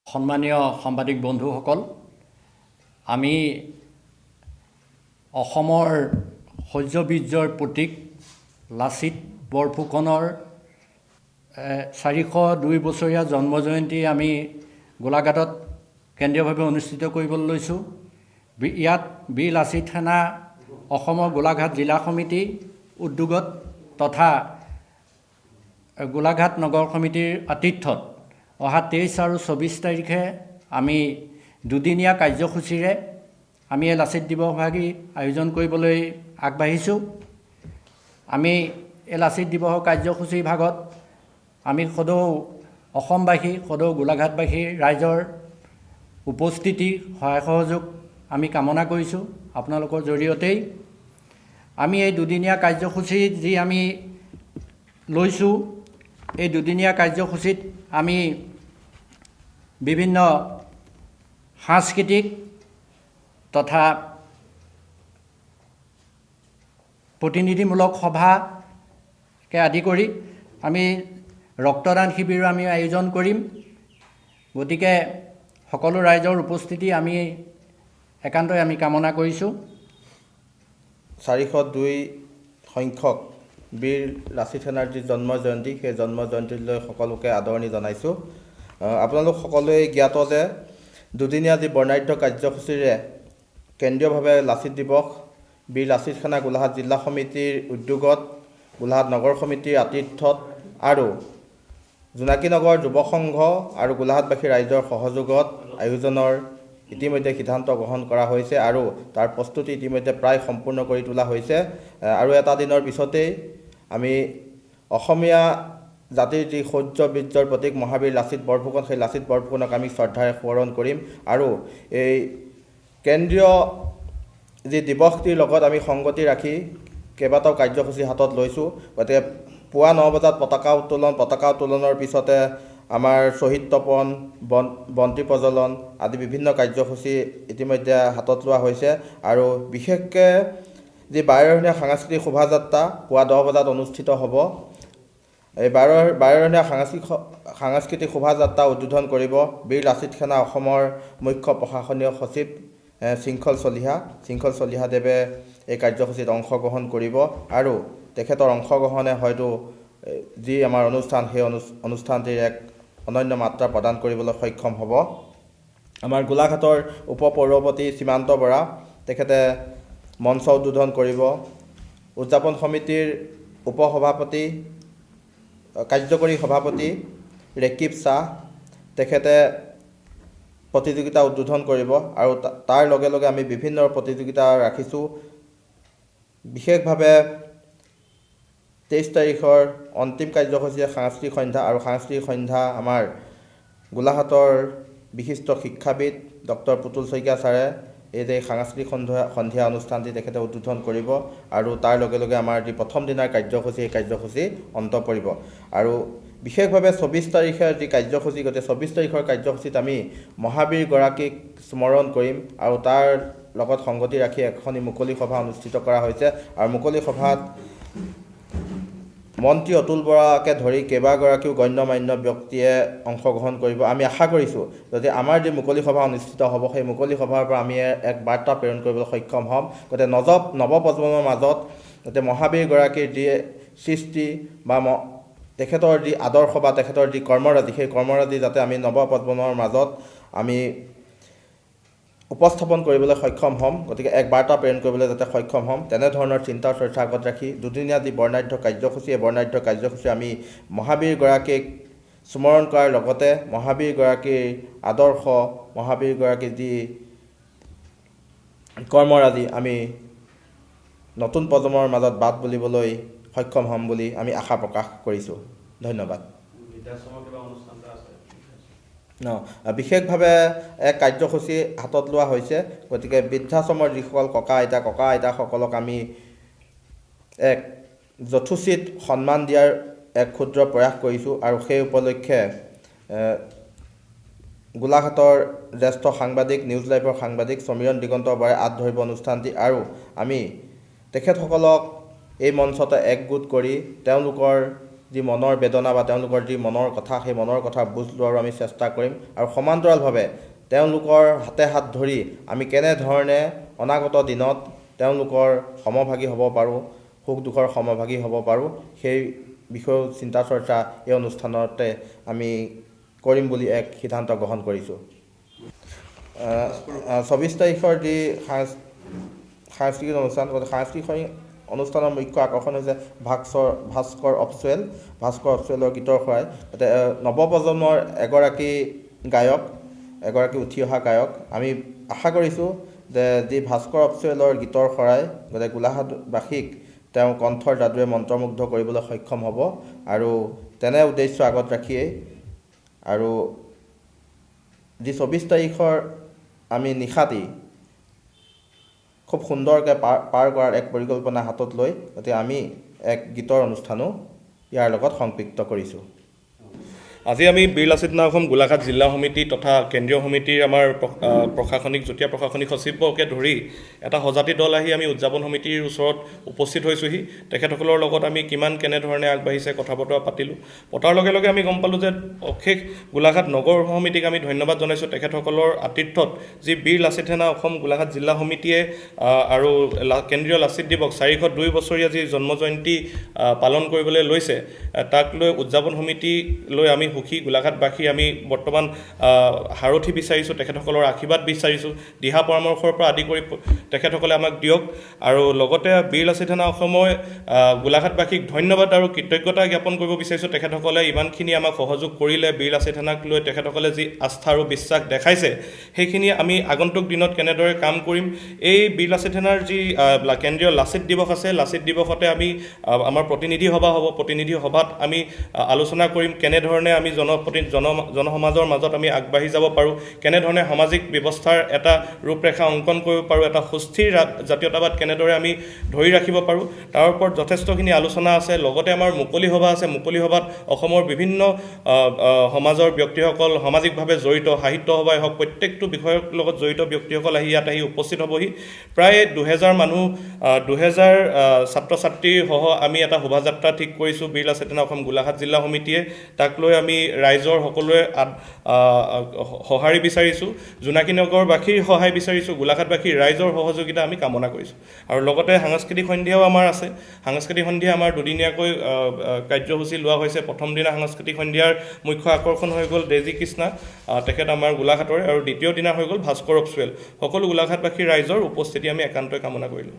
সম্মানীয় সাংবাদিক বন্ধুসকল, আমি অসমৰ শৌৰ্যবীৰ্যৰ প্ৰতীক লাচিত বৰফুকনৰ 402 বছৰীয়া জন্মজয়ন্তী আমি গোলাঘাটত কেন্দ্ৰীয়ভাৱে অনুষ্ঠিত কৰিবলৈ লৈছোঁ। ইয়াত বীৰ লাচিত সেনা অসমৰ গোলাঘাট জিলা সমিতি উদ্যোগত তথা গোলাঘাট নগৰ সমিতিৰ আতিথ্যত অহা 23 আৰু 24 তাৰিখে আমি দুদিনীয়া কাৰ্যসূচীৰে আমি এই লাচিত দিৱসভাগী আয়োজন কৰিবলৈ আগবাঢ়িছোঁ। আমি এই লাচিত দিৱসৰ কাৰ্যসূচীৰ ভাগত আমি সদৌ অসমবাসী সদৌ গোলাঘাটবাসীৰ ৰাইজৰ উপস্থিতি সহায় সহযোগ আমি কামনা কৰিছোঁ। আপোনালোকৰ জৰিয়তেই আমি এই দুদিনীয়া কাৰ্যসূচী যি আমি লৈছোঁ, এই দুদিনীয়া কাৰ্যসূচীত আমি বিভিন্ন সাংস্কৃতিক তথা প্ৰতিনিধিমূলক সভাকে আদি কৰি আমি ৰক্তদান শিবিৰো আমি আয়োজন কৰিম। গতিকে সকলো ৰাইজৰ উপস্থিতি আমি একান্তই আমি কামনা কৰিছোঁ। 402 সংখ্যক বীৰ লাচিত সেনাৰ যি জন্ম জয়ন্তী, সেই জন্ম জয়ন্তীলৈ সকলোকে আদৰণি জনাইছোঁ। আপোনালোক সকলোৱে জ্ঞাত যে দুদিনীয়া যি বৰ্ণাঢ্য কাৰ্যসূচীৰে কেন্দ্ৰীয়ভাৱে লাচিত দিৱস বীৰ লাচিত সেনা গোলাঘাট জিলা সমিতিৰ উদ্যোগত গোলাঘাট নগৰ সমিতিৰ আতিথ্যত আৰু জোনাকী নগৰ যুৱ সংঘ আৰু গোলাঘাটবাসী ৰাইজৰ সহযোগত আয়োজনৰ ইতিমধ্যে সিদ্ধান্ত গ্ৰহণ কৰা হৈছে আৰু তাৰ প্ৰস্তুতি ইতিমধ্যে প্ৰায় সম্পূৰ্ণ কৰি তোলা হৈছে। আৰু এটা দিনৰ পিছতেই আমি অসমীয়া জাতিৰ যি শৌৰ্যবীৰ্যৰ প্ৰতীক মহাবীৰ লাচিত বৰফুকন, সেই লাচিত বৰফুকনক আমি শ্ৰদ্ধাৰে সোঁৱৰণ কৰিম আৰু এই কেন্দ্ৰীয় যি দিৱসটিৰ লগত আমি সংগতি ৰাখি কেইবাটাও কাৰ্যসূচী হাতত লৈছোঁ। গতিকে পুৱা 9 বজাত পতাকা উত্তোলনৰ পিছতে আমাৰ শ্বহীদ তপন, বন্তি প্ৰজ্বলন আদি বিভিন্ন কাৰ্যসূচী ইতিমধ্যে হাতত লোৱা হৈছে আৰু বিশেষকৈ যি 12ৰহীয়া সাংস্কৃতিক শোভাযাত্ৰা পুৱা 10 বজাত অনুষ্ঠিত হ'ব। এই 12ৰহীয়া সাংস্কৃতিক শোভাযাত্ৰা উদ্বোধন কৰিব বীৰ লাচিত সেনা অসমৰ মুখ্য প্ৰশাসনীয় সচিব শৃংখল চলিহাদেৱে এই কাৰ্যসূচীত অংশগ্ৰহণ কৰিব আৰু তেখেতৰ অংশগ্ৰহণে হয়তো যি আমাৰ অনুষ্ঠান, সেই অনুষ্ঠানটিৰ এক অনন্য মাত্ৰা প্ৰদান কৰিবলৈ সক্ষম হ'ব। আমাৰ গোলাঘাটৰ উপ পৌৰপতি সীমান্ত বৰা তেখেতে মঞ্চ উদ্বোধন কৰিব। উদযাপন সমিতিৰ উপসভাপতি কাৰ্যকৰী সভাপতি ৰেকিব শ্বাহ তেখেতে প্ৰতিযোগিতা উদ্বোধন কৰিব আৰু তাৰ লগে লগে আমি বিভিন্ন প্ৰতিযোগিতা ৰাখিছোঁ। বিশেষভাৱে 23 তাৰিখৰ অন্তিম কাৰ্যসূচীয়ে সাংস্কৃতিক সন্ধ্যা আৰু সাংস্কৃতিক সন্ধ্যা আমাৰ গোলাঘাটৰ বিশিষ্ট শিক্ষাবিদ ডক্টৰ পুতুল শইকীয়া ছাৰে এই যে সাংস্কৃতিক সন্ধিয়া অনুষ্ঠানটি তেখেতে উদ্বোধন কৰিব আৰু তাৰ লগে লগে আমাৰ যি প্ৰথম দিনাৰ কাৰ্যসূচী, এই কাৰ্যসূচী অন্ত পৰিব। আৰু বিশেষভাৱে 24 তাৰিখে যি কাৰ্যসূচী, গতিকে 24 তাৰিখৰ কাৰ্যসূচীত আমি মহাবীৰগৰাকীক স্মৰণ কৰিম আৰু তাৰ লগত সংগতি ৰাখি এখনি মুকলি সভা অনুষ্ঠিত কৰা হৈছে আৰু মুকলি সভাত মন্ত্ৰী অতুল বৰাকে ধৰি কেইবাগৰাকীও গণ্যমান্য ব্যক্তিয়ে অংশগ্ৰহণ কৰিব। আমি আশা কৰিছোঁ যদি আমাৰ যি মুকলি সভা অনুষ্ঠিত হ'ব, সেই মুকলি সভাৰ পৰা আমি এক বাৰ্তা প্ৰেৰণ কৰিবলৈ সক্ষম হ'ম। গতিকে নৱপ্ৰজন্মৰ মাজত যাতে মহাবীৰগৰাকীৰ যি সৃষ্টি বা তেখেতৰ যি আদৰ্শ বা তেখেতৰ যি কৰ্মৰাজি, সেই কৰ্মৰাজি যাতে আমি নৱপ্ৰজন্মৰ মাজত আমি উপস্থাপন কৰিবলৈ সক্ষম হ'ম। গতিকে এক বাৰ্তা প্ৰেৰণ কৰিবলৈ যাতে সক্ষম হ'ম, তেনেধৰণৰ চিন্তা চৰ্চা আগত ৰাখি দুদিনীয়া যি বৰ্ণাঢ্য কাৰ্যসূচী, এই বৰ্ণাঢ্য কাৰ্যসূচী আমি মহাবীৰগৰাকীক স্মৰণ কৰাৰ লগতে মহাবীৰগৰাকীৰ আদৰ্শ, মহাবীৰগৰাকীৰ যি কৰ্মৰাজি আমি নতুন প্ৰজন্মৰ মাজত বাট বুলিবলৈ সক্ষম হ'ম বুলি আমি আশা প্ৰকাশ কৰিছোঁ। ধন্যবাদ। বিশেষভাৱে এক কাৰ্যসূচী হাতত লোৱা হৈছে। গতিকে বৃদ্ধাশ্ৰমৰ যিসকল ককা আইতাসকলক আমি এক যথোচিত সন্মান দিয়াৰ এক ক্ষুদ্ৰ প্ৰয়াস কৰিছোঁ আৰু সেই উপলক্ষে গোলাঘাটৰ জ্যেষ্ঠ সাংবাদিক, নিউজ লাইভৰ সাংবাদিক সমীৰণ দিগন্ত বৰাই আঁত ধৰিব অনুষ্ঠানটি আৰু আমি তেখেতসকলক এই মঞ্চতে একগোট কৰি তেওঁলোকৰ যি মনৰ বেদনা বা তেওঁলোকৰ যি মনৰ কথা সেই মনৰ কথা বুজ লোৱাৰো আমি চেষ্টা কৰিম আৰু সমান্তৰালভাৱে তেওঁলোকৰ হাতে হাত ধৰি আমি কেনেধৰণে অনাগত দিনত তেওঁলোকৰ সমভাগী হ'ব পাৰোঁ, সুখ দুখৰ সমভাগী হ'ব পাৰোঁ, সেই বিষয়েও চিন্তা চৰ্চা এই অনুষ্ঠানতে আমি কৰিম বুলি এক সিদ্ধান্ত গ্ৰহণ কৰিছোঁ। 24 তাৰিখৰ যি সাংস্কৃতিক অনুষ্ঠান, সাংস্কৃতিক অনুষ্ঠানৰ মুখ্য আকৰ্ষণ হৈছে ভাস্কৰ অপচুৱেলৰ গীতৰ শৰাই। তাতে নৱপ্ৰজন্মৰ এগৰাকী উঠি অহা গায়ক। আমি আশা কৰিছোঁ যে যি ভাস্কৰ অপচুৱেলৰ গীতৰ শৰাই গতিকে গোলাঘাটবাসীক তেওঁ কণ্ঠৰ যাদুৱে মন্ত্ৰমুগ্ধ কৰিবলৈ সক্ষম হ'ব আৰু তেনে উদ্দেশ্য আগত ৰাখিয়েই আৰু যি 24 তাৰিখৰ আমি নিশাটি খুব সুন্দৰকৈ পাৰ কৰাৰ এক পৰিকল্পনা হাতত লৈ গতিকে আমি এক গীতৰ অনুষ্ঠানো ইয়াৰ লগত সম্পৃক্ত কৰিছোঁ। আজি আমি বীৰ লাচিত থানা অসম গোলাঘাট জিলা সমিতি তথা কেন্দ্ৰীয় সমিতিৰ আমাৰ যুটীয়া প্ৰশাসনিক সচিবকে ধৰি এটা সজাতি দল আহি আমি উদযাপন সমিতিৰ ওচৰত উপস্থিত হৈছোঁহি। তেখেতসকলৰ লগত আমি কেনেধৰণে আগবাঢ়িছে কথা বতৰা পাতিলোঁ। পতাৰ লগে লগে আমি গম পালোঁ যে অশেষ গোলাঘাট নগৰ সমিতিক আমি ধন্যবাদ জনাইছোঁ। তেখেতসকলৰ আতিথ্যত যি বীৰ লাচিত থানা অসম গোলাঘাট জিলা সমিতিয়ে আৰু কেন্দ্ৰীয় লাচিত দিৱস 402 বছৰীয়া যি জন্মজয়ন্তী পালন কৰিবলৈ লৈছে, তাক লৈ উদযাপন সমিতি লৈ আমি সুখী। গোলাঘাটবাসী আমি বৰ্তমান সাৰথি বিচাৰিছোঁ, তেখেতসকলৰ আশীৰ্বাদ বিচাৰিছোঁ, দিহা পৰামৰ্শৰ পৰা আদি কৰি তেখেতসকলে আমাক দিয়ক আৰু লগতে বীৰ লাচিত থানা অসমৰ গোলাঘাটবাসীক ধন্যবাদ আৰু কৃতজ্ঞতা জ্ঞাপন কৰিব বিচাৰিছোঁ। তেখেতসকলে ইমানখিনি আমাক সহযোগ কৰিলে, বীৰ লাচিত থানাক লৈ তেখেতসকলে যি আস্থা আৰু বিশ্বাস দেখাইছে সেইখিনি আমি আগন্তুক দিনত কেনেদৰে কাম কৰিম। এই বীৰ লাচিত থানাৰ যি কেন্দ্ৰীয় লাচিত দিৱস আছে, লাচিত দিৱসতে আমি আমাৰ প্ৰতিনিধি সভা হ'ব। প্ৰতিনিধি সভাত আমি আলোচনা কৰিম কেনেধৰণে আমি জনসমাজৰ মাজত আমি আগবাঢ়ি যাব পাৰোঁ, কেনেধৰণে সামাজিক ব্যৱস্থাৰ এটা ৰূপৰেখা অংকন কৰিব পাৰোঁ, এটা সুস্থিৰ জাতীয়তাবাদ কেনেদৰে আমি ধৰি ৰাখিব পাৰোঁ, তাৰ ওপৰত যথেষ্টখিনি আলোচনা আছে। লগতে আমাৰ মুকলি সভা আছে। মুকলি সভাত অসমৰ বিভিন্ন সমাজৰ ব্যক্তিসকল, সামাজিকভাৱে জড়িত, সাহিত্য সভাই হওক, প্ৰত্যেকটো বিষয়ৰ লগত জড়িত ব্যক্তিসকল ইয়াত আহি উপস্থিত হ'বহি। প্ৰায় 2000 মানুহ, 2000 ছাত্ৰ ছাত্ৰীৰ সহ আমি এটা শোভাযাত্ৰা ঠিক কৰিছোঁ বীৰ লাচিত থানা অসম গোলাঘাট জিলা সমিতিয়ে। তাক লৈ আমি ৰাইজৰ সকলোৱে সঁহাৰি বিচাৰিছোঁ, জোনাকী নগৰবাসীৰ সহায় বিচাৰিছোঁ, গোলাঘাটবাসীৰ ৰাইজৰ সহযোগিতা আমি কামনা কৰিছোঁ। আৰু লগতে সাংস্কৃতিক সন্ধিয়াও আমাৰ আছে। সাংস্কৃতিক সন্ধিয়া আমাৰ দুদিনীয়াকৈ কাৰ্যসূচী লোৱা হৈছে। প্ৰথম দিনা সাংস্কৃতিক সন্ধিয়াৰ মুখ্য আকৰ্ষণ হৈ গ'ল ডেজি কৃষ্ণা, তেখেত আমাৰ গোলাঘাটৰে, আৰু দ্বিতীয় দিনা হৈ গ'ল ভাস্কৰ অপচুৱেল। সকলো গোলাঘাটবাসীৰ ৰাইজৰ উপস্থিতি আমি একান্তই কামনা কৰিলোঁ।